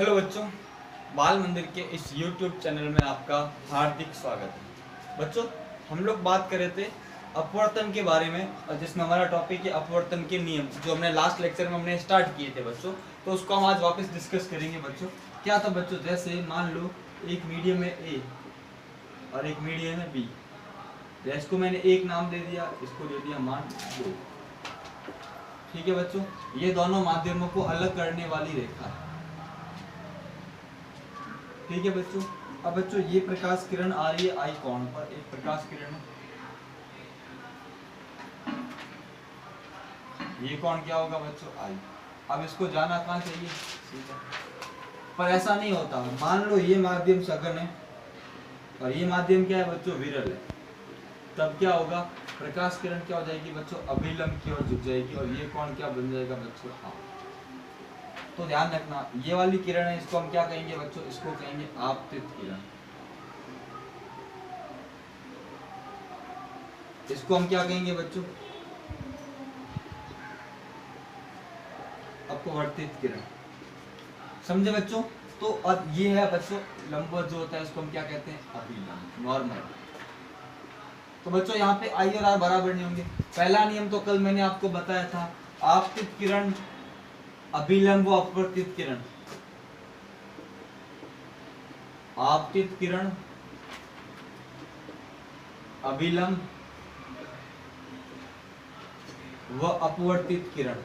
Hello बच्चों, बाल मंदिर के इस YouTube चैनल में आपका हार्दिक स्वागत है। बच्चों, हम लोग बात कर रहे थे अपवर्तन के बारे में, और जिसमें हमारा टॉपिक है अपवर्तन के नियम, जो हमने लास्ट लेक्चर में हमने स्टार्ट किए थे बच्चों। तो उसको हम आज वापस डिस्कस करेंगे बच्चों। क्या था बच्चों, जैसे मान लो एक मीडियम है A और एक मीडियम है B। इसको मैंने एक नाम दे दिया, इसको दे दिया मान 2। ठीक है बच्चों, ये दोनों माध्यमों को अलग करने वाली रेखा है। ठीक है बच्चों। अब बच्चों ये प्रकाश किरण आ रही है आई कोण पर, एक प्रकाश किरण है। ये कोण क्या होगा बच्चों, आई। अब इसको जाना कहाँ चाहिए, सीधा। पर ऐसा नहीं होता। मान लो ये माध्यम सघन है और ये माध्यम क्या है बच्चों, विरल है। तब क्या होगा, प्रकाश किरण क्या हो जाएगी बच्चों, अभिलंब की ओर झुक जाएगी और ये कोण क्या बन जाएगा बच्चों, हाँ। तो ध्यान रखना, ये वाली किरण है, इसको हम क्या कहेंगे बच्चों, इसको कहेंगे आपतित किरण। इसको हम क्या कहेंगे बच्चों, अपवर्तित किरण। समझे बच्चों। तो अब ये है बच्चों लंबवत जो होता है, इसको हम क्या कहते हैं, अभिलंब, नॉर्मल। तो बच्चों यहाँ पे आई और आर बराबर नहीं होंगे। पहला नियम तो कल मैंने आपको बताया था, आपतित किरण अभिलंब व अपवर्तित किरण, आपतित किरण अभिलंब व अपवर्तित किरण,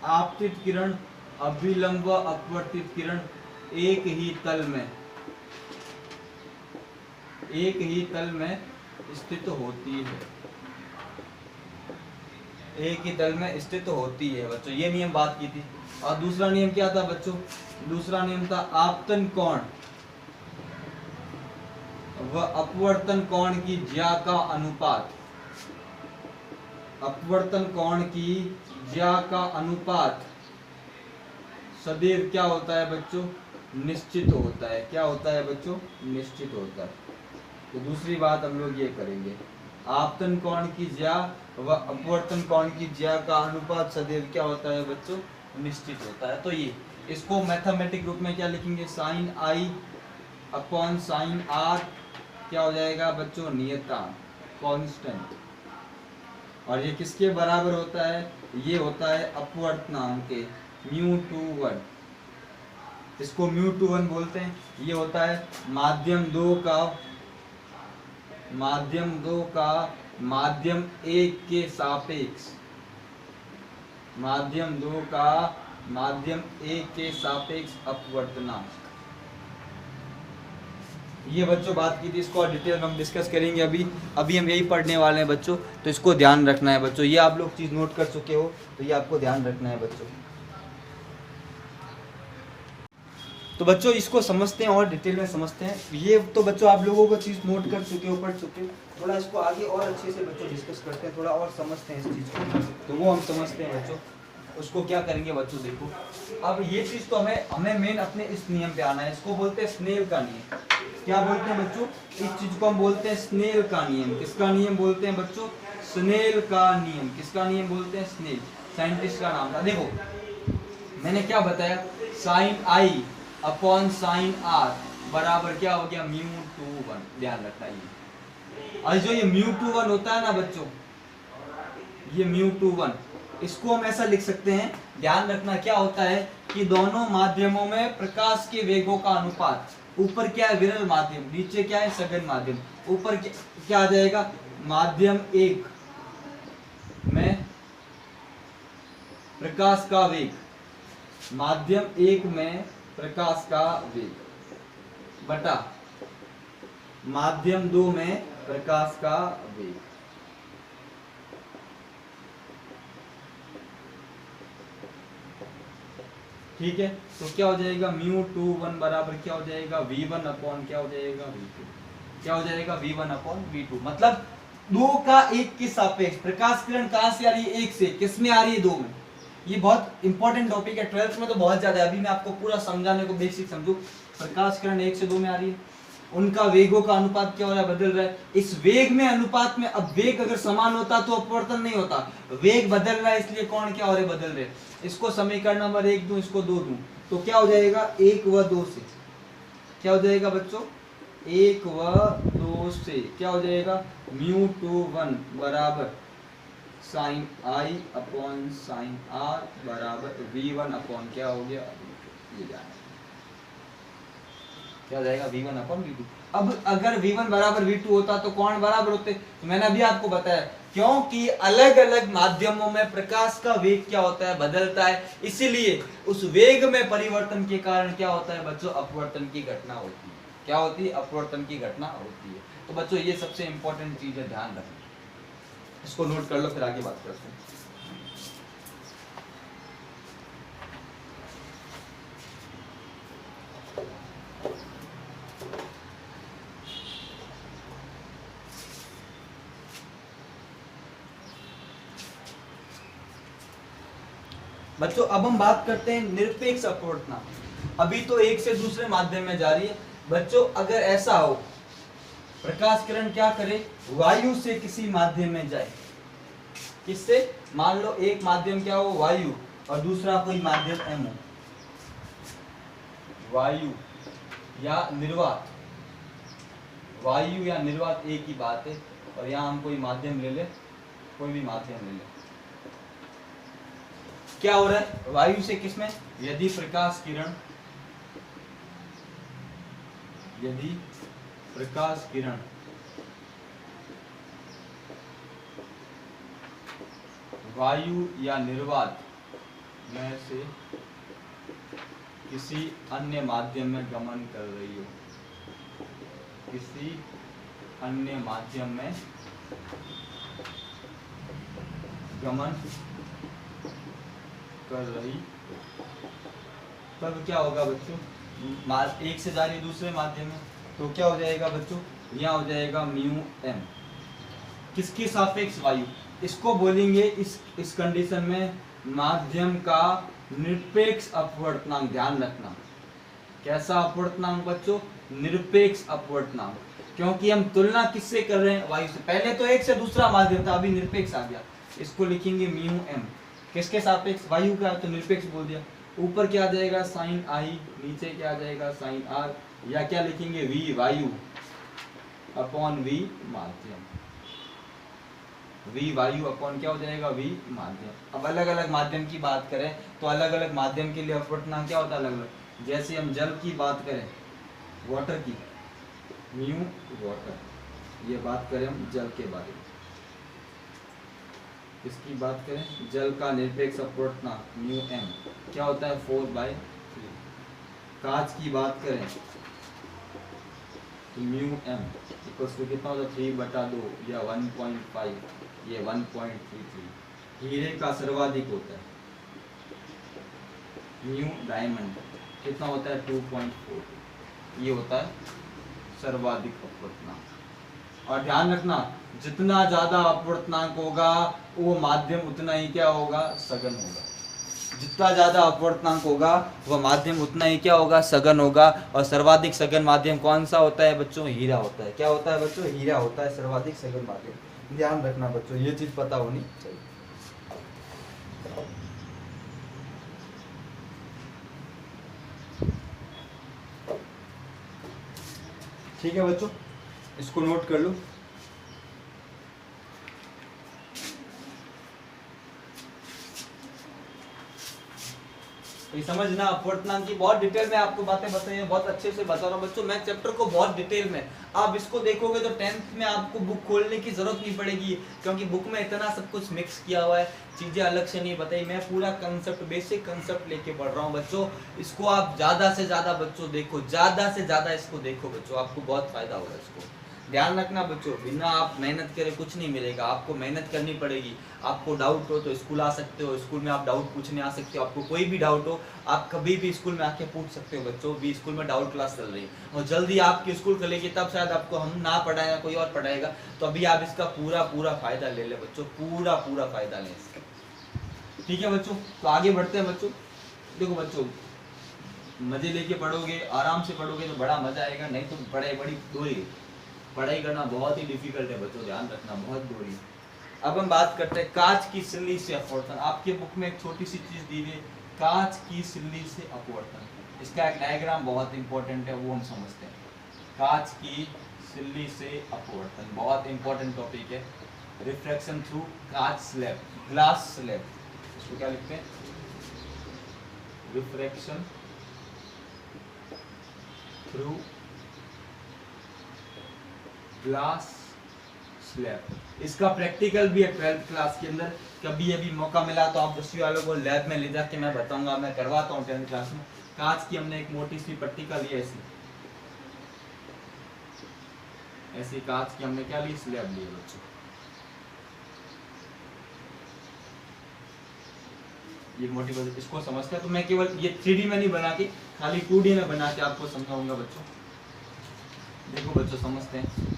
आपतित किरण अभिलंब व अपवर्तित किरण एक ही तल में स्थित होती है, एक ही तल में स्थित होती है बच्चों। ये नियम बात की थी। और दूसरा नियम क्या था बच्चों, दूसरा नियम था आपतन कोण व अपवर्तन कोण की ज्या का अनुपात। अपवर्तन कोण की ज्या का अनुपात सदैव क्या होता है बच्चों, निश्चित होता है। क्या होता है बच्चों, निश्चित होता है। तो दूसरी बात हम लोग ये करेंगे, आपतन कोण की ज्या व अपवर्तन कोण की ज्या का अनुपात सदैव क्या होता है बच्चों, निश्चित होता है। तो ये इसको मैथमेटिक रूप में क्या लिखेंगे, sine I upon sine R क्या हो जाएगा बच्चों, नियतांक, कांस्टेंट। और ये किसके बराबर होता है, ये होता है अपवर्तनांक के, μ/1। इसको μ/1 बोलते हैं। ये होता है माध्यम 2 का माध्यम 1 के सापेक्ष, माध्यम 2 का माध्यम 1 के सापेक्ष अपवर्तनांक। ये बच्चों बात की थी, इसको और डिटेल में हम डिस्कस करेंगे। अभी हम यही पढ़ने वाले हैं बच्चों, तो इसको ध्यान रखना है बच्चों। ये आप लोग चीज नोट कर चुके हो, तो ये आपको ध्यान रखना है बच्चों। तो बच्चों इसको समझते हैं और डिटेल में समझते हैं। ये तो बच्चों आप लोगों को चीज नोट कर चुके हो, पढ़ चुके हो। थोड़ा इसको आगे और अच्छे से बच्चों डिस्कस करते हैं, थोड़ा और समझते हैं इस चीज को। तो वो हम समझते हैं बच्चों, उसको क्या करेंगे बच्चों, देखो। अब ये चीज तो हमें मेन अपने इस नियम पे आना है। इसको बोलते हैं स्नेल का नियम। क्या बोलते हैं बच्चों, इस चीज को हम बोलते हैं स्नेल का नियम। किसका नियम बोलते हैं बच्चों, स्नेल का नियम। किसका नियम बोलते हैं, स्नेल, साइंटिस्ट का नाम था। देखो मैंने क्या बताया, sine I upon sine R बराबर क्या हो गया, μ/1। ध्यान रखना ये, और जो ये μ/1 होता है ना बच्चों, ये μ/1, इसको हम ऐसा लिख सकते हैं। ध्यान रखना क्या होता है कि दोनों माध्यमों में प्रकाश के वेगों का अनुपात, ऊपर क्या है विरल माध्यम, नीचे क्या है सघन माध्यम। ऊपर क्या आ जाएगा, माध्यम 1 में प्रकाश का वेग, माध्यम 1 में प्रकाश का वेग बटा माध्यम 2 में प्रकाश का वेग। ठीक है, तो क्या हो जाएगा, μ/1 बराबर क्या हो जाएगा, v1 अपॉन क्या हो जाएगा, v2। क्या हो जाएगा, v1 अपॉन v2। मतलब 2 का 1 के सापेक्ष प्रकाश किरण कहां से आ रही है, 1 से। किस में आ रही है, 2 में। ये बहुत इंपॉर्टेंट टॉपिक है, 12th में तो बहुत ज्यादा है। अभी मैं आपको पूरा समझाने को बेसिक समझू। प्रकाश किरण 1 से 2 में आ रही है। उनका वेगों का अनुपात क्या हो रहा है, बदल रहा है। इस वेग में अनुपात में, अब वेग अगर समान होता तो अपवर्तन नहीं होता, वेग बदल रहा है इसलिए कोण क्या हो रहे, बदल रहे। इसको समीकरण नंबर 1 दूं, इसको 2 दूं, तो क्या हो जाएगा 1 व 2 से, क्या हो जाएगा बच्चों 1 व 2 से क्या हो जाएगा μ21 बराबर sine I upon sine R बराबर v1 अपॉन क्या हो गया, ये जाना क्या हो जाएगा v1 अपॉन v2। अब अगर v1 बराबर v2 होता तो कोण बराबर होते, तो मैंने अभी आपको बताया क्योंकि अलग अलग माध्यमों में प्रकाश का वेग क्या होता है, बदलता है, इसीलिए उस वेग में परिवर्तन के कारण क्या होता है बच्चों, अपवर्तन की घटना होती है। क्या होती है, अपवर्तन की घटना होती है। तो बच्चों ये सबसे इंपॉर्टेंट चीज है, ध्यान रखना, इसको नोट कर लो, फिर आगे बात करते हैं। बच्चों अब हम बात करते हैं निरपेक्ष अपवर्तनांक। अभी तो एक से दूसरे माध्यम में जा रही है बच्चों। अगर ऐसा हो प्रकाश किरण क्या करे, वायु से किसी माध्यम में जाए, किससे, मान लो एक माध्यम क्या हो वायु और दूसरा कोई माध्यम एम हो, वायु या निर्वात, वायु या निर्वात एक ही बात है, और यहां हम कोई माध्यम ले ले, कोई भी माध्यम ले ले, क्या हो रहा है वायु से किसमें, यदि प्रकाश किरण, यदि प्रकाश किरण वायु या निर्वात में से किसी अन्य माध्यम में गमन कर रही हो, किसी अन्य माध्यम में गमन कर रही, तब क्या होगा बच्चों, एक से जा रही दूसरे माध्यम में, तो क्या हो जाएगा बच्चों, यहाँ हो जाएगा म्यू एम, किसके सापेक्ष, वायु। इसको बोलेंगे इस कंडीशन में माध्यम का निरपेक्ष अपवर्तनांक। ध्यान रखना कैसा अपवर्तनांक बच्चों, निरपेक्ष अपवर्तनांक, क्योंकि हम तुलना किससे कर रहे हैं, वायु से। पहले तो एक से दूसरा माध्यम था, अभी निरपेक्ष आ गया, इसको लिखेंगे म्यू एम, किसके सापेक्ष, वायु का, तो निरपेक्ष बोल दिया। ऊपर क्या आ जाएगा साइन आई, नीचे क्या आ जाएगा साइन आर, या क्या लिखेंगे वी वायु अपॉन वी माध्यम, वी वायु अपॉन क्या हो जाएगा वी माध्यम। अब अलग अलग माध्यम की बात करें तो अलग अलग माध्यम के लिए अपवर्तनांक क्या होता है, अलग अलग। जैसे हम जल की बात करें, वाटर की, म्यू वाटर, ये बात करें हम जल के बारे में, इसकी बात करें जल का निरपेक्ष अपवर्तनांक म्यू एम क्या होता है 4/3। कांच की बात करें तो म्यू एम इक्वल्स टू कितना होता है 3/2 या 1.5, ये 1.33। हीरे का सर्वाधिक होता है म्यू डायमंड कितना होता है 2.4, ये होता है सर्वाधिक अपवर्तनांक। और ध्यान रखना जितना ज्यादा अपवर्तनांक होगा वो माध्यम उतना ही क्या होगा, सघन होगा। जितना ज्यादा अपवर्तनांक होगा वह माध्यम उतना ही क्या होगा, सघन होगा। और सर्वाधिक सघन माध्यम कौन सा होता है बच्चों, हीरा होता है। क्या होता है बच्चों, हीरा होता है सर्वाधिक सघन माध्यम। ध्यान रखना बच्चों, ये चीज पता होनी चाहिए। ठीक है बच्चों, इसको नोट कर लो। ये समझना अपवर्तनांक की बहुत डिटेल में आपको बातें बताई हैं, बहुत अच्छे से बता रहा हूँ बच्चों। मैं चैप्टर को बहुत डिटेल में, आप इसको देखोगे तो 10th में आपको बुक खोलने की जरूरत नहीं पड़ेगी, क्योंकि बुक में इतना सब कुछ मिक्स किया हुआ है, चीजें अलग से नहीं बताई। मैं पूरा कंसेप्ट, बेसिक कंसेप्ट लेके पढ़ रहा हूँ बच्चों। इसको आप ज्यादा से ज्यादा बच्चों देखो, ज्यादा से ज्यादा इसको देखो बच्चों, आपको बहुत फायदा होगा। इसको ध्यान रखना बच्चों, बिना आप मेहनत करे कुछ नहीं मिलेगा, आपको मेहनत करनी पड़ेगी। आपको डाउट हो तो स्कूल आ सकते हो, स्कूल में आप डाउट पूछने आ सकते हो। आपको कोई भी डाउट हो आप कभी भी स्कूल में आके पूछ सकते हो बच्चों। भी स्कूल में डाउट क्लास चल रही है और जल्दी आपकी स्कूल खुलेगी, तब शायद आपको हम ना पढ़ाएगा, कोई और पढ़ाएगा। तो अभी आप इसका पूरा पूरा फायदा ले ले बच्चों, पूरा पूरा फायदा लें इसका। ठीक है बच्चों, तो आगे बढ़ते हैं बच्चों। देखो बच्चों, मजे लेके पढ़ोगे, आराम से पढ़ोगे तो बड़ा मजा आएगा, नहीं तो बड़ी दूरी, पढ़ाई करना बहुत ही डिफिकल्ट है बच्चों, ध्यान रखना, बहुत दूरी है। अब हम बात करते हैं कांच की सिल्ली से अपवर्तन। आपके बुक में एक छोटी सी चीज दी है, कांच की सिल्ली से अपवर्तन। इसका एक डायग्राम बहुत इंपॉर्टेंट है, वो हम समझते हैं। कांच की सिल्ली से अपवर्तन बहुत इंपॉर्टेंट टॉपिक है। रिफ्रैक्शन थ्रू कांच स्लैब, ग्लास स्लैब, इसको क्या लिखते हैं? Refraction through glass slab. इसका प्रैक्टिकल भी है 12th क्लास के अंदर। कभी अभी मौका मिला तो आप 10वीं वालों को लैब में ले जाके मैं बताऊंगा, मैं करवाता हूँ 10th क्लास में। कांच की हमने एक मोटी सी पट्टी का ली, ऐसी कांच की हमने क्या ली? स्लैब ली बच्चों। ये मोटी वजह इसको समझते हैं, तो मैं केवल ये 3D में नहीं बना के खाली 2D में बना के आपको समझाऊंगा बच्चों। देखो बच्चों समझते हैं।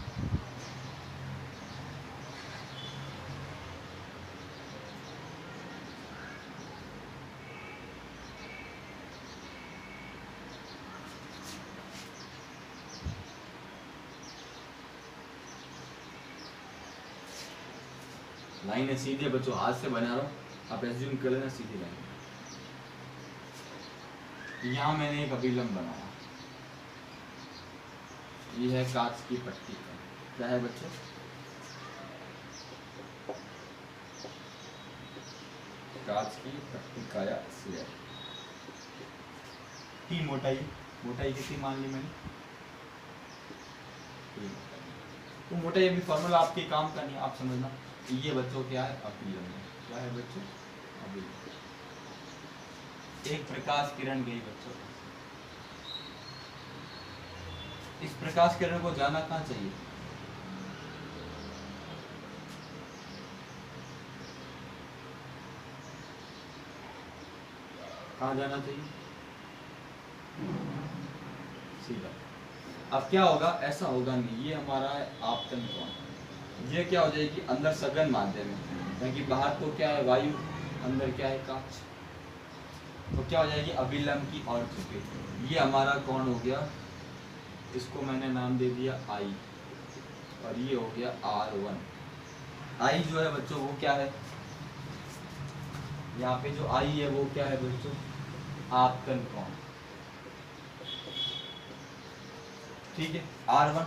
लाइन है सीधे बच्चों, हाथ से बना रहा हूँ, आप एज्यूम कर लेना सीधी लाइन। यहाँ मैंने एक अभिलंब बनाया, ये है कांच की पट्टी का, क्या है बच्चों? कांच की पट्टी का या स्लैब। की मोटाई, मोटाई कितनी मान ली मैंने? तो मोटाई अभी फॉर्मूला आपके काम का नहीं, आप समझना। ये बच्चों क्या है? अभिलंब। क्या है बच्चों? अभिलंब। एक प्रकाश किरण गई बच्चों, इस प्रकाश किरण को जाना कहाँ चाहिए? कहाँ जाना चाहिए? सीधा। अब क्या होगा? ऐसा होगा नहीं, ये हमारा है आपतन कोण, ये क्या हो जाएगी? अंदर सघन माध्यम है, क्योंकि बाहर तो क्या है? वायु, अंदर क्या है? कांच। तो क्या हो जाएगी? अभिलंब की ओर झुके। ये हमारा कोण हो गया, इसको मैंने नाम दे दिया आई, और ये हो गया R1। आई जो है बच्चों वो क्या है? यहाँ पे जो आई है वो क्या है बच्चों? आपतन कोण, ठीक है, R1।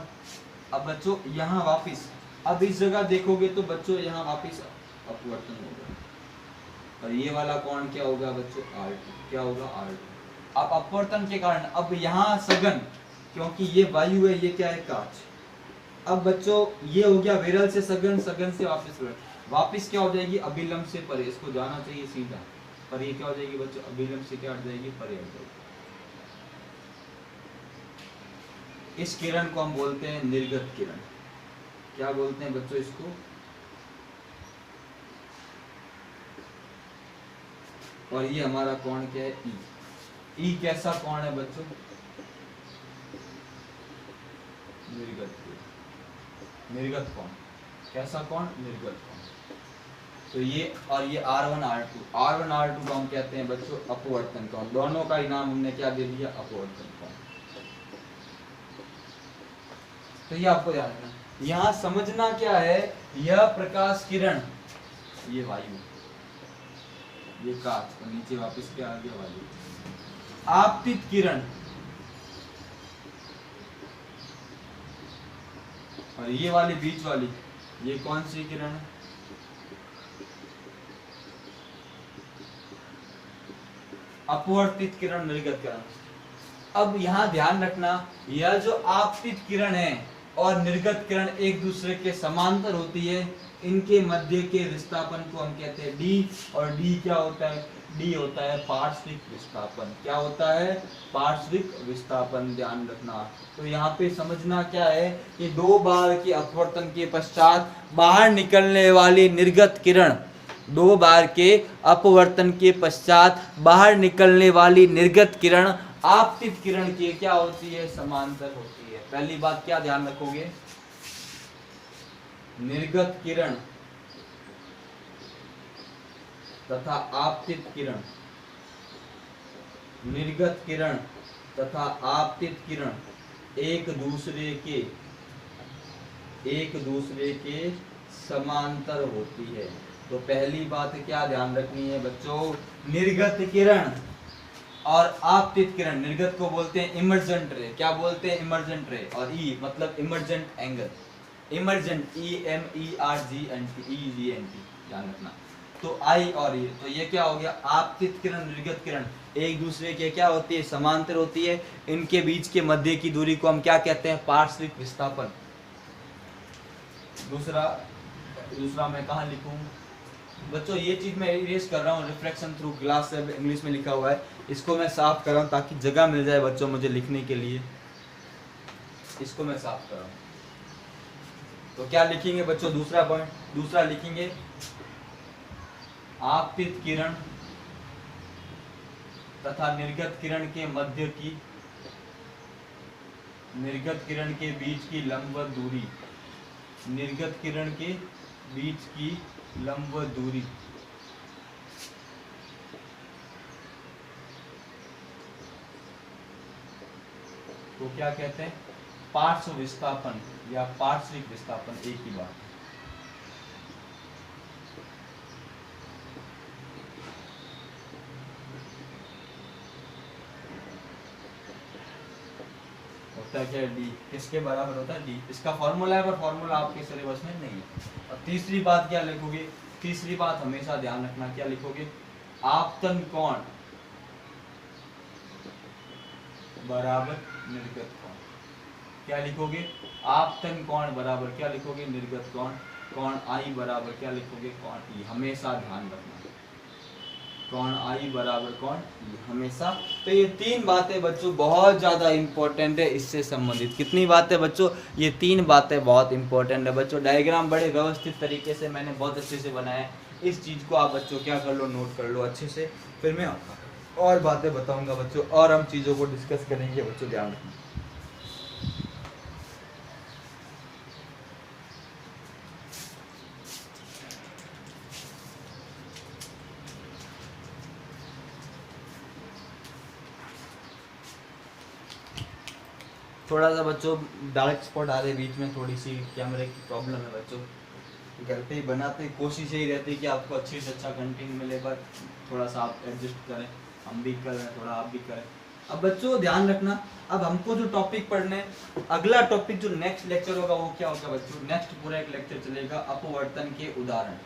अब बच्चों यहाँ वापिस, अब इस जगह देखोगे तो बच्चों यहाँ वापिस अपवर्तन होगा, और ये वाला कोण क्या होगा बच्चों? R2। क्या होगा? R2। अब अपवर्तन के कारण अब यहाँ सघन, क्योंकि ये वायु है, ये क्या है? कांच। अब बच्चों ये हो गया विरल से सघन, सघन से वापस विरल, वापिस क्या हो जाएगी? अभिलंब से परे, इसको जाना चाहिए सीधा, पर ये क्या हो जाएगी बच्चों? अभिलंब से क्या हट जाएगी? परे हट जाएगी। इस किरण को हम बोलते हैं निर्गत किरण। क्या बोलते हैं बच्चों इसको? और ये हमारा कोण क्या है? ई। ई कैसा कोण है बच्चों? निर्गत कोण। निर्गत कोण कैसा कोण? निर्गत कोण। तो ये और ये R1 R2, R1 R2 को हम कहते हैं बच्चों अपवर्तन कोण। दोनों का ही नाम हमने क्या दे दिया? अपवर्तन कोण। तो ये आपको ध्यान रखना, यहाँ समझना क्या है? यह प्रकाश किरण, ये वायु, ये कांच, और नीचे वापस क्या आ गया? वायु। आपतित किरण, और ये वाली बीच वाली, ये कौन सी किरण है? अपवर्तित किरण, निर्गत किरण। अब यहाँ ध्यान रखना, यह जो आपतित किरण है और निर्गत किरण एक दूसरे के समांतर होती है, इनके मध्य के विस्थापन को हम कहते हैं डी, और डी क्या होता है? डी होता है पार्श्विक विस्थापन। क्या होता है? पार्श्विक विस्थापन, ध्यान रखना। तो यहाँ पे समझना क्या है कि दो बार के अपवर्तन के पश्चात बाहर निकलने वाली निर्गत किरण, दो बार के अपवर्तन के पश्चात बाहर निकलने वाली निर्गत किरण आपतित किरण की क्या होती है? समांतर होती है। पहली बात क्या ध्यान रखोगे? निर्गत किरण तथा आपतित किरण, निर्गत किरण तथा आपतित किरण एक दूसरे के समांतर होती है। तो पहली बात क्या ध्यान रखनी है बच्चों, निर्गत किरण और आपतित किरण, निर्गत को बोलते हैं इमर्जेंट रे, क्या बोलते हैं इमर्जेंट रे, और ई मतलब इमर्जेंट एंगल, इमर्जेंट EMERGENT ध्यान रखना। तो आई और ये, तो ये क्या हो गया, आपतित किरण निर्गत किरण एक दूसरे के क्या होती है, समांतर होती है। इनके बीच के मध्य की दूरी को हम क्या कहते हैं, पार्श्विक विस्थापन। दूसरा मैं कहाँ लिखूं बच्चों, ये चीज मैं इरेज कर रहा हूँ, रिफ्रैक्शन थ्रू ग्लास से इंग्लिश में लिखा हुआ है, इसको मैं साफ कर रहा हूँ ताकि जगह मिल जाए बच्चों मुझे लिखने के लिए, इसको मैं साफ कर रहा हूँ। तो क्या लिखेंगे बच्चों, दूसरा पॉइंट, दूसरा लिखेंगे आपतित किरण तथा निर्गत किरण के मध्य की, निर्गत किरण के बीच की लंबवत दूरी, निर्गत किरण के बीच की लंबवत दूरी को क्या कहते हैं, पार्श्व विस्थापन या पार्श्विक विस्थापन, एक ही बात। होता है क्या, डी किसके बराबर होता है, डी, इसका फॉर्मूला है पर फॉर्मूला आपके सिलेबस में नहीं है। और तीसरी बात क्या लिखोगे, तीसरी बात हमेशा ध्यान रखना, क्या लिखोगे, आपतन कोण बराबर निर्गत कोण, क्या लिखोगे, आपतन कोण बराबर क्या लिखोगे, निर्गत कोण, कोण आई बराबर क्या लिखोगे, कोण ई, हमेशा ध्यान रखना, कोण आई बराबर कोण ई हमेशा। तो ये तीन बातें बच्चों बहुत ज़्यादा इंपॉर्टेंट है, इससे संबंधित कितनी बातें बच्चों, ये तीन बातें बहुत इंपॉर्टेंट है बच्चों। डायग्राम बड़े व्यवस्थित तरीके से मैंने बहुत अच्छे से बनाया है, इस चीज़ को आप बच्चों क्या कर लो, नोट कर लो अच्छे से, फिर मैं और बातें बताऊंगा बच्चों, और हम चीज़ों को डिस्कस करेंगे बच्चों, ध्यान रखना। थोड़ा सा बच्चों डार्क स्पॉट आ रहे बीच में, थोड़ी सी कैमरे की प्रॉब्लम है बच्चों, घर पे ही बनाते, कोशिश यही रहती है कि आपको अच्छे से अच्छा कंटेंट मिले, पर थोड़ा सा आप एडजस्ट करें, हम भी कर रहे हैं, थोड़ा आप भी करें। अब बच्चों ध्यान रखना, अब हमको जो टॉपिक पढ़ने, अगला टॉपिक जो नेक्स्ट लेक्चर होगा वो क्या होगा बच्चों, नेक्स्ट पूरा एक लेक्चर चलेगा अपवर्तन के उदाहरण।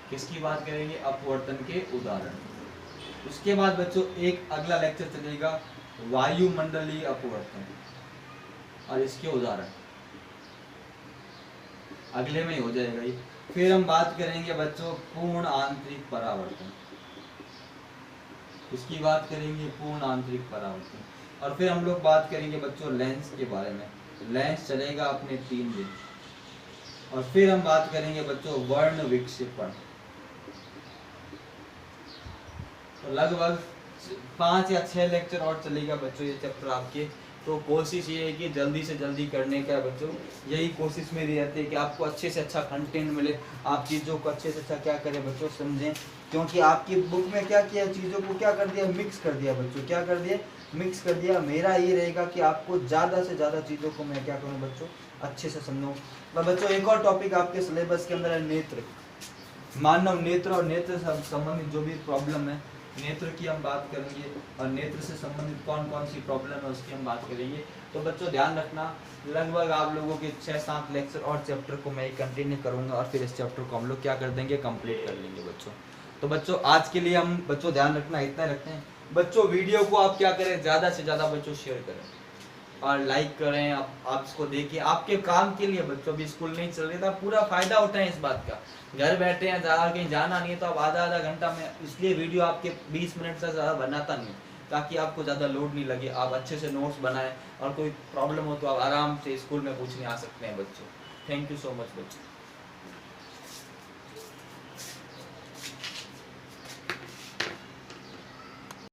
किसकी बात करेंगे, अपवर्तन के उदाहरण। उसके बाद बच्चों एक अगला लेक्चर चलेगा वायुमंडलीय अपवर्तन और इसके उदाहरण, अगले में ही हो जाएगा ये। फिर हम बात करेंगे बच्चों पूर्ण आंतरिक परावर्तन, इसकी बात करेंगे पूर्ण आंतरिक परावर्तन। और फिर हम लोग बात करेंगे बच्चों लेंस के बारे में, लेंस चलेगा अपने 3 दिन। और फिर हम बात करेंगे बच्चों वर्ण विक्षेपण, तो लगभग 5 या 6 लेक्चर और चलेगा बच्चों ये चैप्टर आपके। तो कोशिश ये है कि जल्दी से जल्दी करने का बच्चों, यही कोशिश मेरी रहती है कि आपको अच्छे से अच्छा कंटेंट मिले, आप चीज़ों को अच्छे से अच्छा क्या करें बच्चों, समझें। क्योंकि आपकी बुक में क्या किया, चीज़ों को क्या कर दिया, मिक्स कर दिया बच्चों, क्या कर दिया, मिक्स कर दिया। मेरा ये रहेगा कि आपको ज़्यादा से ज़्यादा चीज़ों को मैं क्या करूँ बच्चों, अच्छे से समझूँ। बच्चों एक और टॉपिक आपके सिलेबस के अंदर है नेत्र, मानव नेत्र और नेत्र से संबंधित जो भी प्रॉब्लम है, नेत्र की हम बात करेंगे, और नेत्र से संबंधित कौन कौन सी प्रॉब्लम है उसकी हम बात करेंगे। तो बच्चों ध्यान रखना, लगभग आप लोगों के 6-7 लेक्चर और चैप्टर को मैं कंटिन्यू करूंगा, और फिर इस चैप्टर को हम लोग क्या कर देंगे, कंप्लीट कर लेंगे बच्चों। तो बच्चों आज के लिए हम बच्चों ध्यान रखना इतना रखते हैं बच्चों। वीडियो को आप क्या करें, ज़्यादा से ज़्यादा बच्चों शेयर करें और लाइक करें, आप इसको देखिए, आपके काम के लिए बच्चों, अभी स्कूल नहीं चल रही था, पूरा फायदा उठाएं इस बात का। घर बैठे हैं, ज़्यादा कहीं जाना नहीं है, तो आप आधा घंटा में, इसलिए वीडियो आपके 20 मिनट से ज़्यादा बनाता नहीं, ताकि आपको ज़्यादा लोड नहीं लगे, आप अच्छे से नोट्स बनाएं, और कोई प्रॉब्लम हो तो आप आराम से स्कूल में पूछने आ सकते हैं बच्चों। थैंक यू सो मच बच्चों।